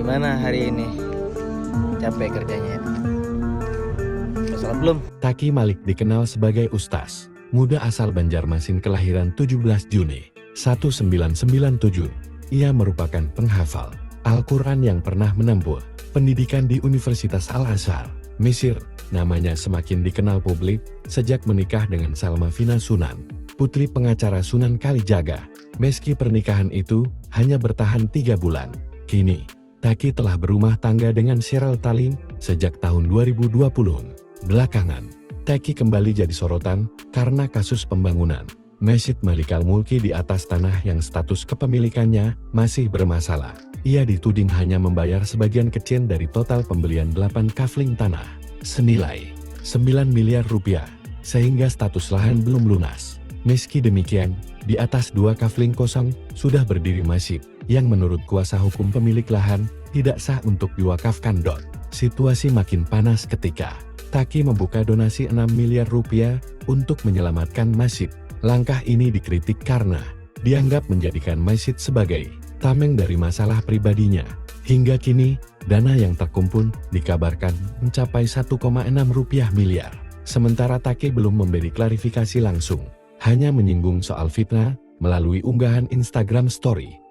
Gimana hari ini? Capek kerjanya ya? Udah salat belum? Taki Malik dikenal sebagai ustaz muda asal Banjarmasin kelahiran 17 Juni 1997. Ia merupakan penghafal Al-Quran yang pernah menempuh pendidikan di Universitas Al-Azhar, Mesir. Namanya semakin dikenal publik sejak menikah dengan Salma Vina Sunan, putri pengacara Sunan Kalijaga. Meski pernikahan itu hanya bertahan 3 bulan, kini Taki telah berumah tangga dengan Sheryl Talim sejak tahun 2020. Belakangan, Taki kembali jadi sorotan karena kasus pembangunan Masjid Malikal Mulki di atas tanah yang status kepemilikannya masih bermasalah. Ia dituding hanya membayar sebagian kecil dari total pembelian 8 kafling tanah senilai 9 miliar rupiah, sehingga status lahan belum lunas. Meski demikian, di atas 2 kafling kosong sudah berdiri masjid yang menurut kuasa hukum pemilik lahan tidak sah untuk diwakafkan. Situasi makin panas ketika Taki membuka donasi 6 miliar rupiah untuk menyelamatkan masjid. Langkah ini dikritik karena dianggap menjadikan masjid sebagai tameng dari masalah pribadinya. Hingga kini, dana yang terkumpul dikabarkan mencapai 1,6 rupiah miliar. Sementara Taki belum memberi klarifikasi langsung, hanya menyinggung soal fitnah melalui unggahan Instagram Story.